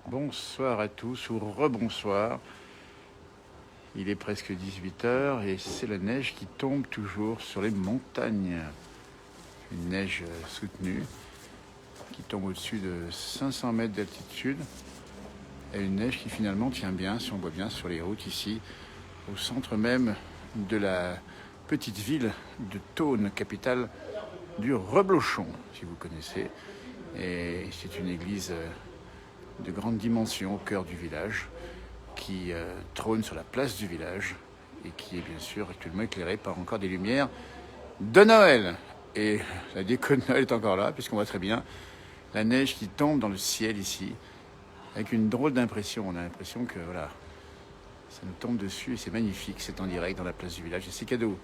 Bonsoir à tous ou rebonsoir. Il est presque 18 h et c'est la neige qui tombe toujours sur les montagnes. Une neige soutenue qui tombe au-dessus de 500 mètres d'altitude et une neige qui finalement tient bien, si on voit bien, sur les routes ici, au centre même de la petite ville de Thônes, capitale du Reblochon, si vous connaissez. Et c'est une église de grande dimension au cœur du village qui trône sur la place du village et qui est bien sûr actuellement éclairée par encore des lumières de Noël. Et la déco de Noël est encore là, puisqu'on voit très bien la neige qui tombe dans le ciel ici, avec une drôle d'impression. On a l'impression que voilà, ça nous tombe dessus et c'est magnifique, c'est en direct dans la place du village et c'est cadeau.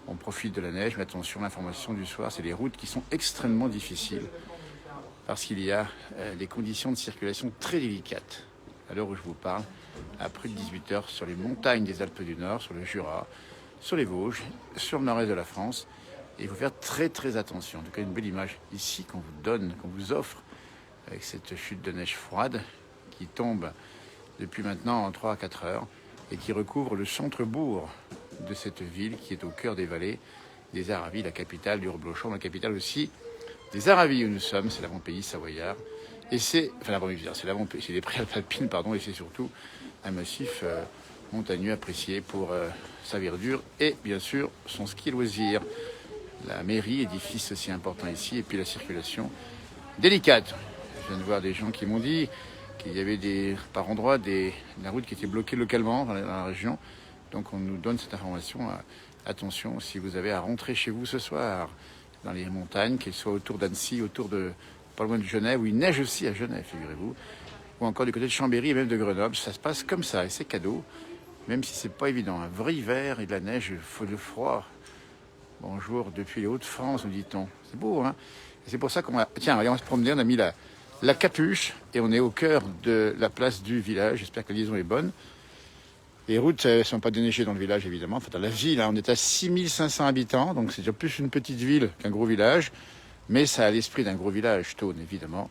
On profite de la neige, mais attention, l'information du soir, c'est les routes qui sont extrêmement difficiles parce qu'il y a des conditions de circulation très délicates. À l'heure où je vous parle, à près de 18 h, sur les montagnes des Alpes du Nord, sur le Jura, sur les Vosges, sur le nord-est de la France. Et il faut faire très très attention. En tout cas, une belle image ici qu'on vous donne, qu'on vous offre, avec cette chute de neige froide qui tombe depuis maintenant en 3 à 4 heures et qui recouvre le centre-bourg de cette ville qui est au cœur des vallées des Aravis, la capitale du Reblochon, la capitale aussi des Aravis où nous sommes, c'est l'avant-pays savoyard. Et c'est les Préalpes alpines, pardon, et c'est surtout un massif montagneux apprécié pour sa verdure et bien sûr son ski loisir. La mairie, édifice aussi important ici, et puis la circulation délicate. Je viens de voir des gens qui m'ont dit qu'il y avait par endroits la route qui était bloquée localement dans la région. Donc on nous donne cette information. Attention, si vous avez à rentrer chez vous ce soir, dans les montagnes, qu'elles soient autour d'Annecy, autour de pas loin de Genève, où il neige aussi à Genève, figurez-vous, ou encore du côté de Chambéry et même de Grenoble, ça se passe comme ça, et c'est cadeau, même si c'est pas évident. Un vrai hiver et de la neige, le froid. Bonjour depuis les Hauts-de-France, nous dit-on. C'est beau, hein? Et c'est pour ça qu'on va... Tiens, allez, on va se promener, on a mis la capuche, et on est au cœur de la place du village. J'espère que la liaison est bonne. Les routes ne sont pas déneigées dans le village, évidemment. Enfin, dans la ville, hein, on est à 6500 habitants, donc c'est déjà plus une petite ville qu'un gros village. Mais ça a l'esprit d'un gros village, Thônes, évidemment,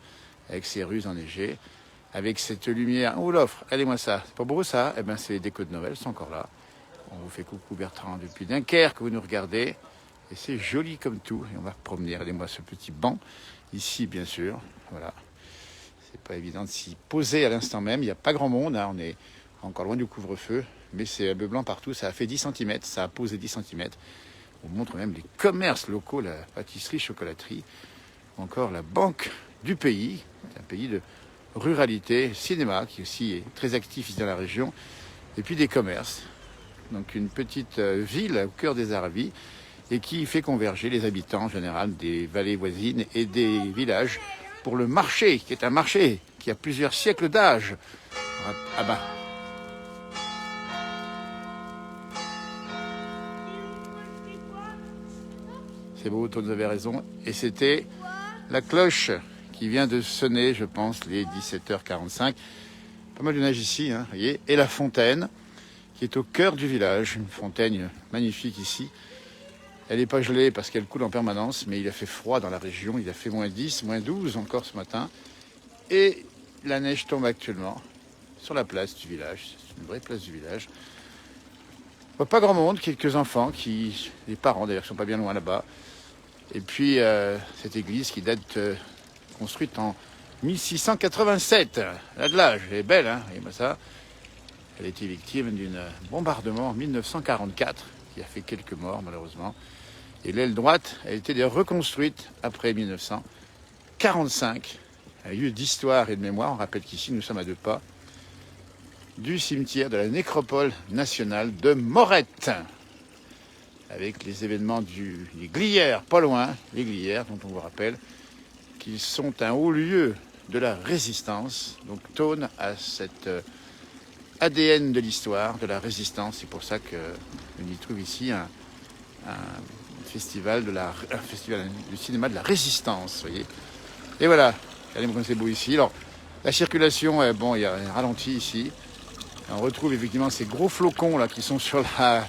avec ses rues enneigées, avec cette lumière. Oh, l'offre, allez-moi ça. C'est pas beau, ça? Eh bien, c'est les décos de Noël, c'est encore là. On vous fait coucou, Bertrand, depuis Dunkerque, que vous nous regardez. Et c'est joli comme tout. Et on va promener, regardez-moi ce petit banc, ici, bien sûr. Voilà. C'est pas évident de s'y poser à l'instant même. Il n'y a pas grand monde, hein. On est encore loin du couvre-feu. Mais c'est un peu blanc partout. Ça a fait 10 cm. Ça a posé 10 cm. On montre même les commerces locaux, la pâtisserie, chocolaterie, ou encore la banque du pays, un pays de ruralité, cinéma, qui aussi est très actif ici dans la région, et puis des commerces. Donc une petite ville au cœur des Aravis, et qui fait converger les habitants en général des vallées voisines et des villages pour le marché, qui est un marché qui a plusieurs siècles d'âge. Ah ben... C'est beau, vous avez raison. Et c'était la cloche qui vient de sonner, je pense, les 17 h 45. Pas mal de neige ici, hein, vous voyez. Et la fontaine, qui est au cœur du village. Une fontaine magnifique ici. Elle n'est pas gelée parce qu'elle coule en permanence, mais il a fait froid dans la région. Il a fait moins 10, moins 12 encore ce matin. Et la neige tombe actuellement sur la place du village. C'est une vraie place du village. Pas grand monde, quelques enfants, les parents d'ailleurs, qui sont pas bien loin là-bas. Et puis cette église qui date construite en 1687. Elle a de l'âge, elle est belle, hein, voyez-moi ça. Elle a été victime d'un bombardement en 1944 qui a fait quelques morts malheureusement. Et l'aile droite a été reconstruite après 1945. Un lieu d'histoire et de mémoire. On rappelle qu'ici nous sommes à 2 pas du cimetière de la nécropole nationale de Morette, avec les événements des Glières, pas loin, les Glières, dont on vous rappelle qu'ils sont un haut lieu de la résistance. Donc Thônes a cet ADN de l'histoire, de la résistance. C'est pour ça qu'on y trouve ici un festival du cinéma de la résistance, voyez. Et voilà, regardez-moi comme c'est beau ici. Alors, la circulation, il y a un ralenti ici. On retrouve effectivement ces gros flocons là qui sont sur la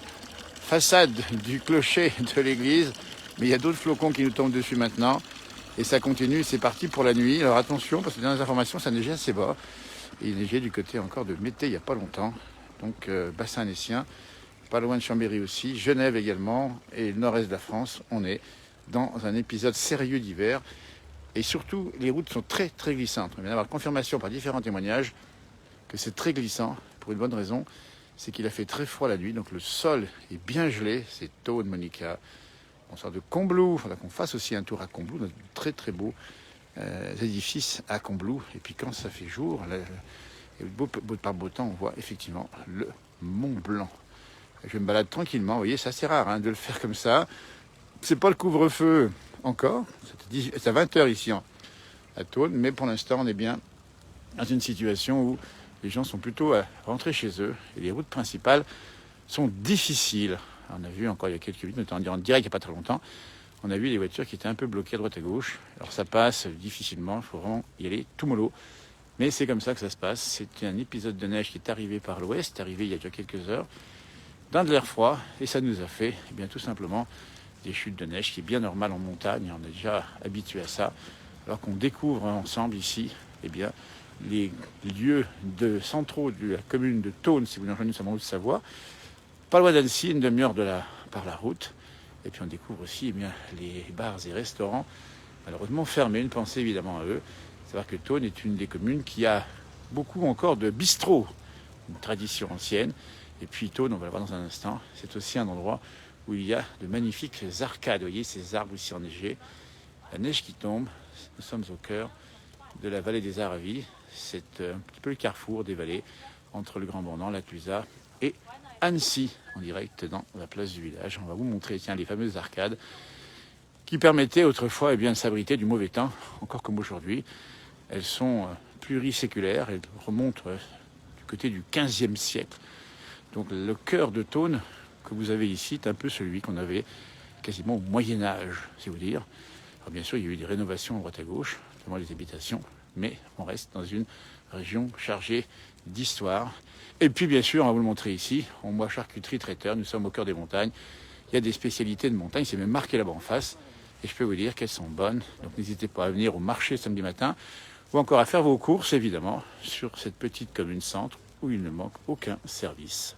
façade du clocher de l'église. Mais il y a d'autres flocons qui nous tombent dessus maintenant. Et ça continue, c'est parti pour la nuit. Alors attention, parce que dans les informations, ça neigeait assez bas. Et il neigeait du côté encore de Mété il n'y a pas longtemps. Donc bassin annécien, pas loin de Chambéry aussi, Genève également, et le nord-est de la France. On est dans un épisode sérieux d'hiver. Et surtout, les routes sont très très glissantes. On vient d'avoir confirmation par différents témoignages que c'est très glissant, pour une bonne raison, c'est qu'il a fait très froid la nuit, donc le sol est bien gelé, c'est Thônes, Monica. On sort de Combloux, il faudra qu'on fasse aussi un tour à Combloux, dans de très très beaux édifices à Combloux. Et puis quand ça fait jour, et par beau temps, on voit effectivement le Mont Blanc. Je me balade tranquillement, vous voyez, c'est assez rare de le faire comme ça. C'est pas le couvre-feu encore, c'est à 20h ici à Thônes, mais pour l'instant on est bien dans une situation où les gens sont plutôt à rentrer chez eux et les routes principales sont difficiles. On a vu encore il y a quelques minutes, notamment en direct il n'y a pas très longtemps, on a vu des voitures qui étaient un peu bloquées à droite à gauche. Alors ça passe difficilement, il faut vraiment y aller tout mollo. Mais c'est comme ça que ça se passe. C'est un épisode de neige qui est arrivé par l'ouest, arrivé il y a déjà quelques heures, dans de l'air froid, et ça nous a fait tout simplement des chutes de neige qui est bien normal en montagne, on est déjà habitué à ça, alors qu'on découvre ensemble ici les lieux centraux de la commune de Thônes, si vous nous rejoignez, nous sommes en Haute-Savoie, pas loin d'Annecy, une demi-heure par la route, et puis on découvre aussi les bars et restaurants, malheureusement fermés, une pensée évidemment à eux, savoir que Thônes est une des communes qui a beaucoup encore de bistrots, une tradition ancienne, et puis Thônes, on va le voir dans un instant, c'est aussi un endroit où il y a de magnifiques arcades. Vous voyez ces arbres ici enneigés, la neige qui tombe. Nous sommes au cœur de la vallée des Aravis. C'est un petit peu le carrefour des vallées entre le Grand Bornand, la Clusaz et Annecy, en direct dans la place du village. On va vous montrer les fameuses arcades qui permettaient autrefois de s'abriter du mauvais temps, encore comme aujourd'hui. Elles sont pluriséculaires, elles remontent du côté du XVe siècle. Donc le cœur de Thônes que vous avez ici est un peu celui qu'on avait quasiment au Moyen-Âge, si vous dire. Alors bien sûr, il y a eu des rénovations à droite à gauche, notamment les habitations, mais on reste dans une région chargée d'histoire. Et puis bien sûr, on va vous le montrer ici, on voit charcuterie traiteur, nous sommes au cœur des montagnes. Il y a des spécialités de montagne, c'est même marqué là-bas en face, et je peux vous dire qu'elles sont bonnes. Donc n'hésitez pas à venir au marché samedi matin, ou encore à faire vos courses, évidemment, sur cette petite commune centre, où il ne manque aucun service.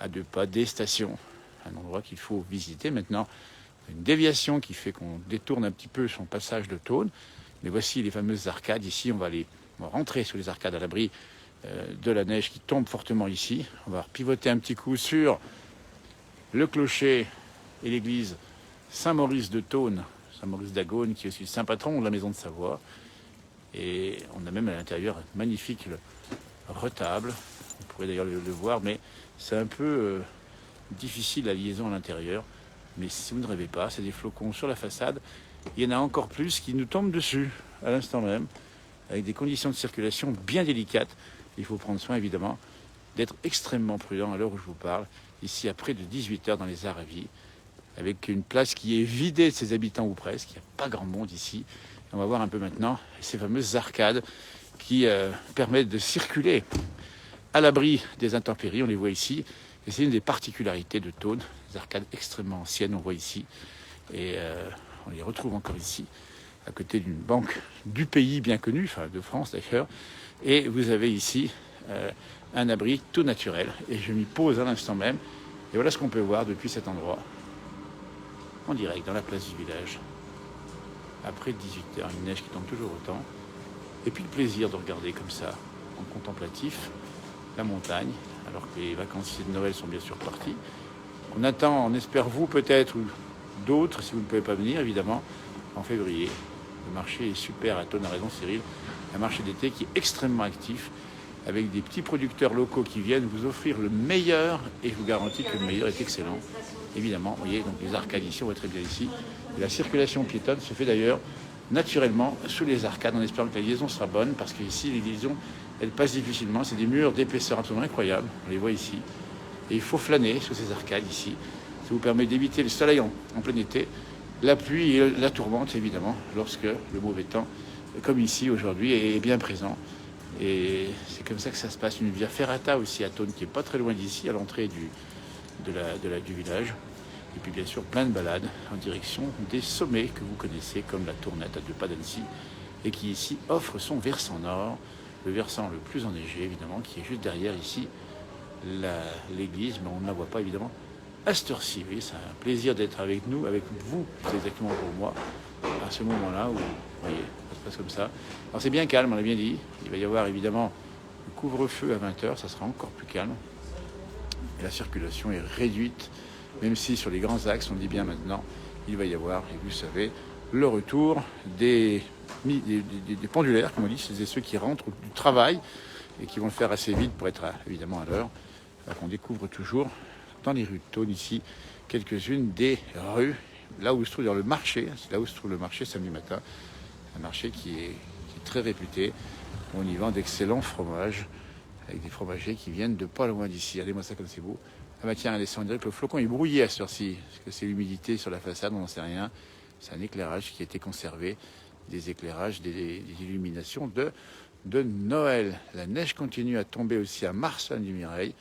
À 2 pas des stations, un endroit qu'il faut visiter maintenant, une déviation qui fait qu'on détourne un petit peu son passage de Thônes, mais voici les fameuses arcades. Ici, on va rentrer sur les arcades à l'abri de la neige qui tombe fortement ici. On va pivoter un petit coup sur le clocher et l'église Saint-Maurice de Thônes, Saint-Maurice d'Agone, qui est aussi le saint patron de la maison de Savoie. Et on a même à l'intérieur un magnifique retable. On pourrait d'ailleurs le voir, mais c'est un peu difficile la liaison à l'intérieur. Mais si vous ne rêvez pas, c'est des flocons sur la façade. Il y en a encore plus qui nous tombent dessus à l'instant même, avec des conditions de circulation bien délicates. Il faut prendre soin évidemment d'être extrêmement prudent à l'heure où je vous parle, ici à près de 18h dans les Aravis, avec une place qui est vidée de ses habitants ou presque. Il n'y a pas grand monde ici. On va voir un peu maintenant ces fameuses arcades qui permettent de circuler à l'abri des intempéries. On les voit ici. Et c'est une des particularités de Thônes, des arcades extrêmement anciennes, on voit ici. Et on les retrouve encore ici, à côté d'une banque du pays bien connue, enfin de France d'ailleurs. Et vous avez ici un abri tout naturel. Et je m'y pose à l'instant même. Et voilà ce qu'on peut voir depuis cet endroit, en direct, dans la place du village. Après 18h, une neige qui tombe toujours autant. Et puis le plaisir de regarder comme ça, en contemplatif, la montagne, alors que les vacanciers de Noël sont bien sûr partis. On attend, on espère vous peut-être, ou d'autres, si vous ne pouvez pas venir, évidemment, en février. Le marché est super à Thônes, a raison Cyril. Un marché d'été qui est extrêmement actif, avec des petits producteurs locaux qui viennent vous offrir le meilleur, et je vous garantis que le meilleur est excellent. Évidemment, vous voyez, donc les arcades ici, on voit très bien ici. Et la circulation piétonne se fait d'ailleurs naturellement sous les arcades, en espérant que la liaison sera bonne, parce qu'ici, les liaisons, elles passent difficilement. C'est des murs d'épaisseur absolument incroyable, on les voit ici. Et il faut flâner sous ces arcades ici. Ça vous permet d'éviter le soleil en plein été, la pluie et la tourmente, évidemment, lorsque le mauvais temps, comme ici aujourd'hui, est bien présent. Et c'est comme ça que ça se passe. Une via ferrata aussi à Thônes, qui est pas très loin d'ici, à l'entrée du village. Et puis bien sûr, plein de balades en direction des sommets que vous connaissez, comme la Tournette à 2 pas d'Annecy, et qui ici offre son versant nord, le versant le plus enneigé, évidemment, qui est juste derrière ici, l'église, mais on ne la voit pas, évidemment, à cette heure-ci. Oui, c'est un plaisir d'être avec nous, avec vous, c'est exactement pour moi, à ce moment-là où, vous voyez, ça se passe comme ça. Alors c'est bien calme, on l'a bien dit. Il va y avoir, évidemment, le couvre-feu à 20h, ça sera encore plus calme. Et la circulation est réduite, même si sur les grands axes, on dit bien maintenant, il va y avoir, et vous savez, le retour des pendulaires, comme on dit, c'est ceux qui rentrent du travail et qui vont le faire assez vite pour être évidemment à l'heure. On découvre toujours dans les rues de Thônes ici quelques-unes des rues, là où se trouve le marché, c'est là où se trouve le marché samedi matin, un marché qui est très réputé. On y vend d'excellents fromages, avec des fromagers qui viennent de pas loin d'ici. Regardez-moi ça comme c'est beau. Ah bah tiens, on dirait que le flocon est brouillé à cette heure-ci, parce que c'est l'humidité sur la façade, on n'en sait rien. C'est un éclairage qui a été conservé, des éclairages, des illuminations de Noël. La neige continue à tomber aussi à Marsanne-du-Mireil.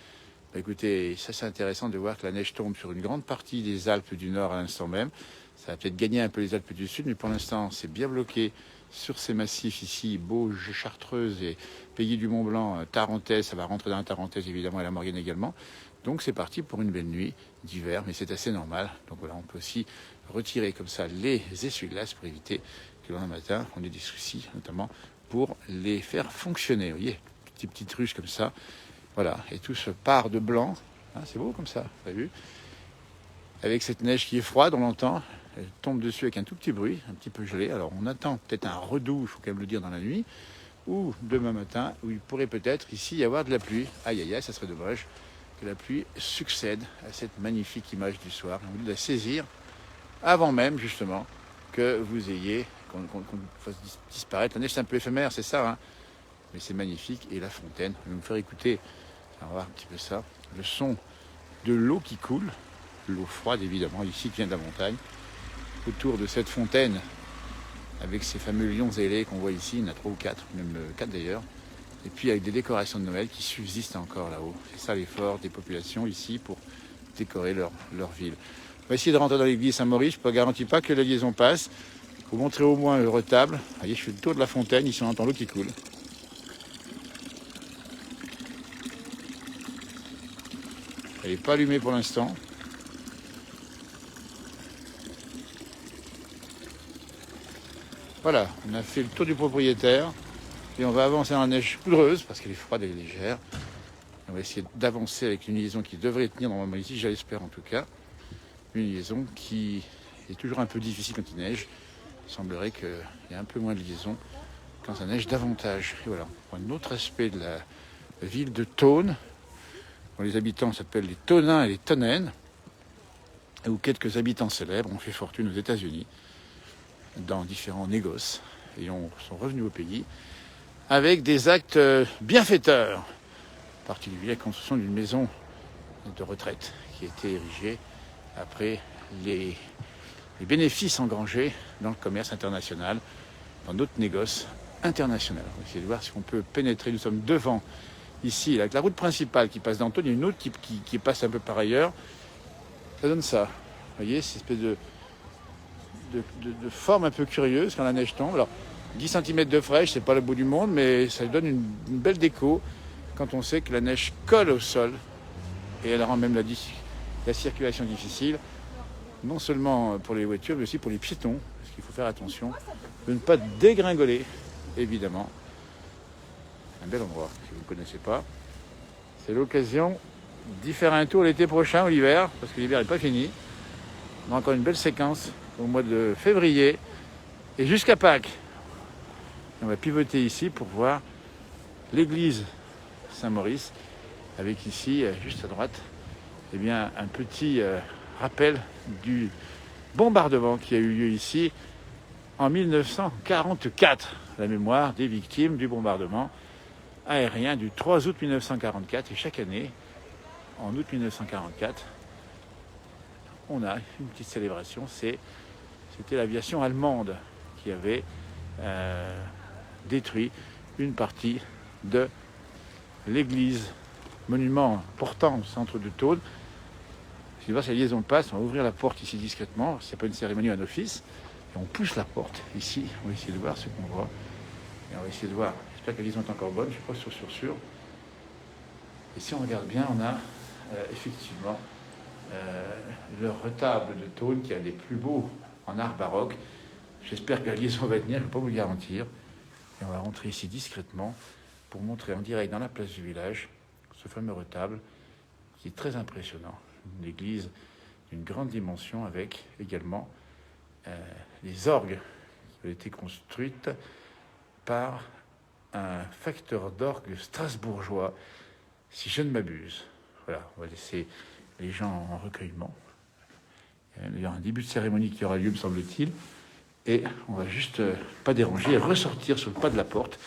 Bah écoutez, ça c'est intéressant de voir que la neige tombe sur une grande partie des Alpes du Nord à l'instant même. Ça va peut-être gagner un peu les Alpes du Sud, mais pour l'instant c'est bien bloqué sur ces massifs ici, Bauges, Chartreuse et Pays du Mont-Blanc, Tarentaise. Ça va rentrer dans la Tarentaise évidemment et la Morgane également. Donc c'est parti pour une belle nuit d'hiver, mais c'est assez normal. Donc voilà, on peut aussi retirer comme ça les essuie-glaces pour éviter que le lendemain matin on ait des soucis, notamment pour les faire fonctionner. Vous voyez, petites ruches comme ça. Voilà, et tout se part de blanc. Hein, c'est beau comme ça, vous avez vu. Avec cette neige qui est froide, on l'entend. Elle tombe dessus avec un tout petit bruit, un petit peu gelé. Alors on attend peut-être un redoux, il faut quand même le dire, dans la nuit. Ou demain matin, où il pourrait peut-être ici y avoir de la pluie. Aïe aïe aïe, ça serait dommage que la pluie succède à cette magnifique image du soir. On voulait la saisir avant même, justement, que vous ayez, qu'on fasse disparaître. La neige, c'est un peu éphémère, c'est ça, hein, mais c'est magnifique. Et la fontaine, je vais vous faire écouter, on va voir un petit peu ça, le son de l'eau qui coule, l'eau froide évidemment, ici qui vient de la montagne, autour de cette fontaine, avec ces fameux lions ailés qu'on voit ici, il y en a 3 ou 4, même 4 d'ailleurs, et puis avec des décorations de Noël qui subsistent encore là-haut. C'est ça l'effort des populations ici pour décorer leur ville. On va essayer de rentrer dans l'église Saint-Maurice, je ne garantis pas que la liaison passe. Il faut montrer au moins le retable. Vous voyez, je fais le tour de la fontaine, ici on entend l'eau qui coule. Elle n'est pas allumée pour l'instant. Voilà, on a fait le tour du propriétaire et on va avancer dans la neige poudreuse parce qu'elle est froide et légère. On va essayer d'avancer avec une liaison qui devrait tenir normalement ici, j'espère en tout cas. Une liaison qui est toujours un peu difficile quand il neige. Il semblerait qu'il y ait un peu moins de liaison quand ça neige davantage. Et voilà, on prend un autre aspect de la ville de Thônes, dont les habitants s'appellent les Thonins et les Tonnaines, et où quelques habitants célèbres ont fait fortune aux États-Unis dans différents négoces et sont revenus au pays avec des actes bienfaiteurs, en particulier la construction d'une maison de retraite qui a été érigée après les bénéfices engrangés dans le commerce international, dans d'autres négoces internationaux. On va essayer de voir si on peut pénétrer. Nous sommes devant, ici, avec la route principale qui passe dans Thônes, il y a une autre qui passe un peu par ailleurs. Ça donne ça. Vous voyez, cette espèce de forme un peu curieuse quand la neige tombe. Alors, 10 cm de fraîche, c'est pas le bout du monde, mais ça donne une belle déco quand on sait que la neige colle au sol et elle rend même la circulation difficile, non seulement pour les voitures, mais aussi pour les piétons, parce qu'il faut faire attention de ne pas dégringoler, évidemment. Un bel endroit, si vous ne connaissez pas. C'est l'occasion d'y faire un tour l'été prochain ou l'hiver, parce que l'hiver n'est pas fini. On a encore une belle séquence au mois de février et jusqu'à Pâques. On va pivoter ici pour voir l'église Saint-Maurice, avec ici, juste à droite, eh bien, un petit rappel du bombardement qui a eu lieu ici en 1944, la mémoire des victimes du bombardement aérien du 3 août 1944. Et chaque année, en août 1944, on a une petite célébration. C'était l'aviation allemande qui avait détruit une partie de l'église, monument important au centre de Thônes. Si vous voyez, si la liaison passe, on va ouvrir la porte ici discrètement. C'est pas une cérémonie, un office. Et on pousse la porte ici. On va essayer de voir ce qu'on voit. Et on va essayer de voir J'espère que les sont encore bonnes, je ne suis pas sûr. Et si on regarde bien, on a effectivement le retable de Thônes qui est un des plus beaux en art baroque. J'espère que la liaison va tenir, je ne peux pas vous le garantir. Et on va rentrer ici discrètement pour montrer en direct dans la place du village ce fameux retable qui est très impressionnant. Une église d'une grande dimension avec également les orgues qui ont été construites par un facteur d'orgue strasbourgeois, si je ne m'abuse. Voilà, on va laisser les gens en recueillement. Il y aura un début de cérémonie qui aura lieu, me semble-t-il. Et on va juste pas déranger et ressortir sur le pas de la porte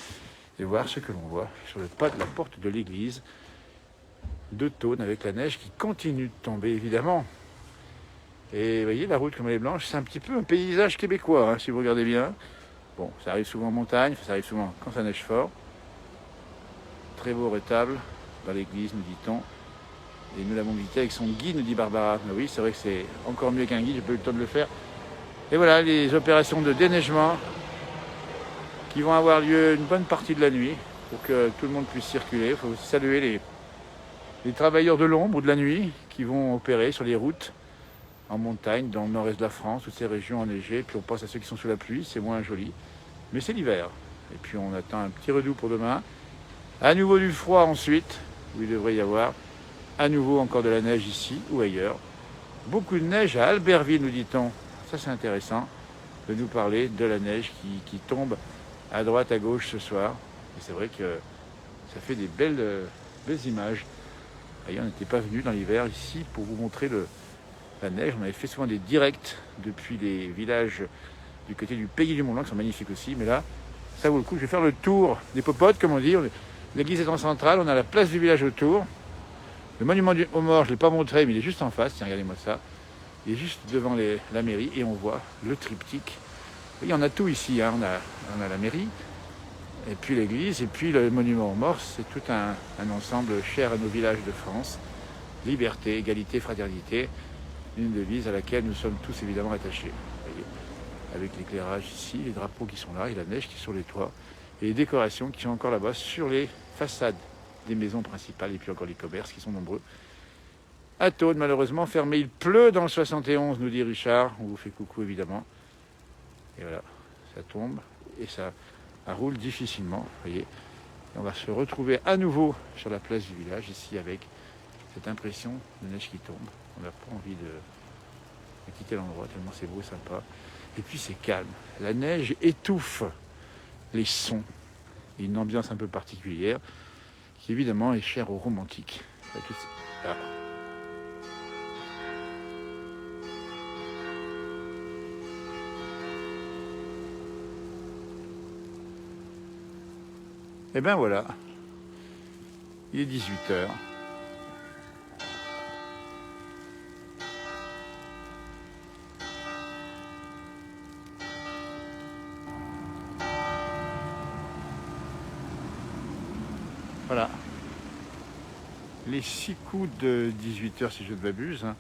et voir ce que l'on voit sur le pas de la porte de l'église de Thônes avec la neige qui continue de tomber, évidemment. Et vous voyez, la route comme elle est blanche, c'est un petit peu un paysage québécois, hein, si vous regardez bien. Bon, ça arrive souvent en montagne, ça arrive souvent quand ça neige fort. Très beau retable dans l'église, nous dit-on. Et nous l'avons visité avec son guide, nous dit Barbara. Mais oui, c'est vrai que c'est encore mieux qu'un guide, j'ai pas eu le temps de le faire. Et voilà, les opérations de déneigement qui vont avoir lieu une bonne partie de la nuit pour que tout le monde puisse circuler. Il faut aussi saluer les travailleurs de l'ombre ou de la nuit qui vont opérer sur les routes en montagne, dans le nord-est de la France, toutes ces régions enneigées. Puis on passe à ceux qui sont sous la pluie, c'est moins joli. Mais c'est l'hiver. Et puis on attend un petit redout pour demain. À nouveau du froid ensuite, où il devrait y avoir à nouveau encore de la neige ici ou ailleurs. Beaucoup de neige à Albertville, nous dit-on. Ça c'est intéressant de nous parler de la neige qui tombe à droite, à gauche ce soir. Et c'est vrai que ça fait des belles images. D'ailleurs, on n'était pas venu dans l'hiver ici pour vous montrer la neige. On avait fait souvent des directs depuis les villages du côté du Pays du Mont-Blanc qui sont magnifiques aussi. Mais là, ça vaut le coup. Je vais faire le tour des popotes, comme on dit. L'église est en centrale, on a la place du village autour. Le monument aux morts, je ne l'ai pas montré, mais il est juste en face. Tiens, regardez-moi ça. Il est juste devant la mairie et on voit le triptyque. Oui, on a tout ici. Hein. On a la mairie, et puis l'église, et puis le monument aux morts. C'est tout un ensemble cher à nos villages de France. Liberté, égalité, fraternité. Une devise à laquelle nous sommes tous évidemment attachés. Vous voyez, avec l'éclairage ici, les drapeaux qui sont là, et la neige qui est sur les toits, et les décorations qui sont encore là-bas sur les façades des maisons principales, et puis encore les commerces qui sont nombreux. À Thônes, malheureusement, fermé. Il pleut dans le 71, nous dit Richard. On vous fait coucou, évidemment. Et voilà, ça tombe et ça roule difficilement, vous voyez. Et on va se retrouver à nouveau sur la place du village, ici, avec cette impression de neige qui tombe. On n'a pas envie de quitter l'endroit, tellement c'est beau, sympa. Et puis c'est calme. La neige étouffe les sons. Et une ambiance un peu particulière, qui évidemment est chère aux romantiques. Ah. Et bien voilà, il est 18h. Voilà. Les 6 coups de 18h, si je ne m'abuse, hein,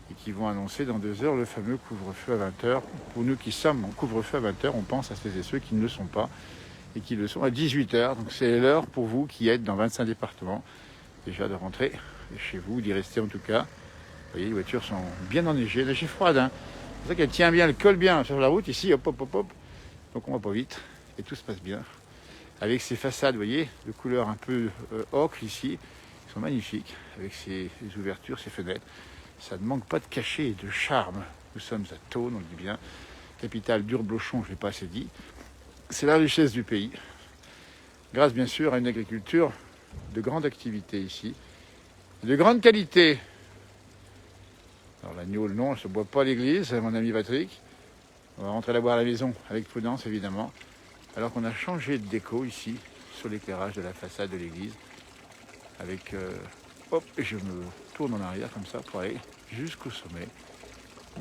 et qui vont annoncer dans 2 heures le fameux couvre-feu à 20h. Pour nous qui sommes en couvre-feu à 20h, on pense à celles et ceux qui ne le sont pas et qui le sont à 18h. Donc c'est l'heure pour vous qui êtes dans 25 départements déjà de rentrer chez vous, d'y rester en tout cas. Vous voyez, les voitures sont bien enneigées, neigées froide. Hein. C'est pour ça qu'elle tient bien, elle colle bien sur la route ici, hop, hop, hop, hop. Donc on va pas vite et tout se passe bien. Avec ces façades, vous voyez, de couleur un peu ocre ici, qui sont magnifiques, avec ces ouvertures, ces fenêtres. Ça ne manque pas de cachet et de charme. Nous sommes à Thônes, on le dit bien, capitale d'Urblochon, je ne l'ai pas assez dit. C'est la richesse du pays, grâce bien sûr à une agriculture de grande activité ici, de grande qualité. Alors l'agneau, non, je ne bois pas à l'église, mon ami Patrick. On va rentrer la boire à la maison, avec prudence évidemment. Alors qu'on a changé de déco ici, sur l'éclairage de la façade de l'église. Avec, hop, je me tourne en arrière comme ça pour aller jusqu'au sommet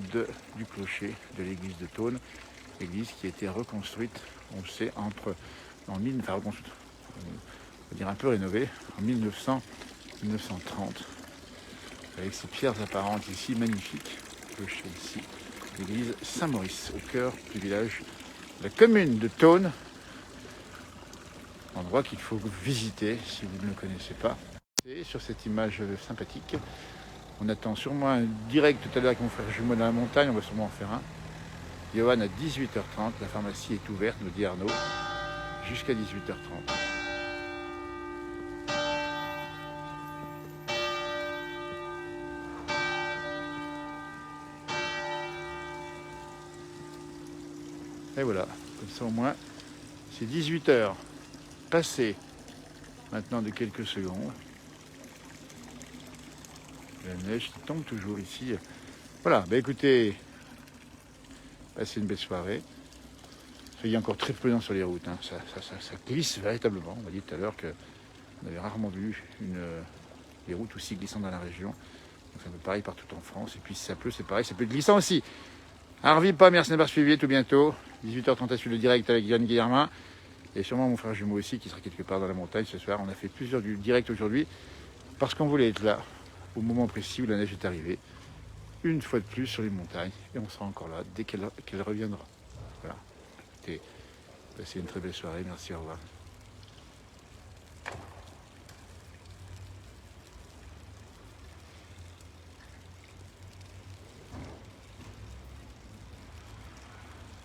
du clocher de l'église de Thônes. L'église qui a été reconstruite, on le sait, on va dire un peu rénovée, en 1900-1930. Avec ces pierres apparentes ici, magnifiques. Clocher ici, l'église Saint-Maurice, au cœur du village, la commune de Thônes. endroit qu'il faut visiter si vous ne le connaissez pas. Et sur cette image sympathique, on attend sûrement un direct tout à l'heure avec mon frère jumeau dans la montagne, on va sûrement en faire un. Johan à 18h30, la pharmacie est ouverte, nous dit Arnaud, jusqu'à 18h30. Et voilà, comme ça au moins, c'est 18h passé maintenant de quelques secondes. La neige qui tombe toujours ici. Voilà, bah écoutez, passez une belle soirée. Soyez encore très prudents sur les routes, hein. Ça glisse véritablement. On m'a dit tout à l'heure qu'on avait rarement vu les routes aussi glissantes dans la région. Donc c'est un peu pareil partout en France. Et puis si ça pleut, c'est pareil, ça peut être glissant aussi. Arvi pas, merci d'avoir suivi, tout bientôt. 18h30 à suivre le direct avec Yann Guillermin. Et sûrement mon frère jumeau aussi qui sera quelque part dans la montagne ce soir. On a fait plusieurs directs aujourd'hui parce qu'on voulait être là au moment précis où la neige est arrivée. Une fois de plus sur les montagnes. Et on sera encore là dès qu'elle reviendra. Voilà. Écoutez, passez une très belle soirée. Merci, au revoir.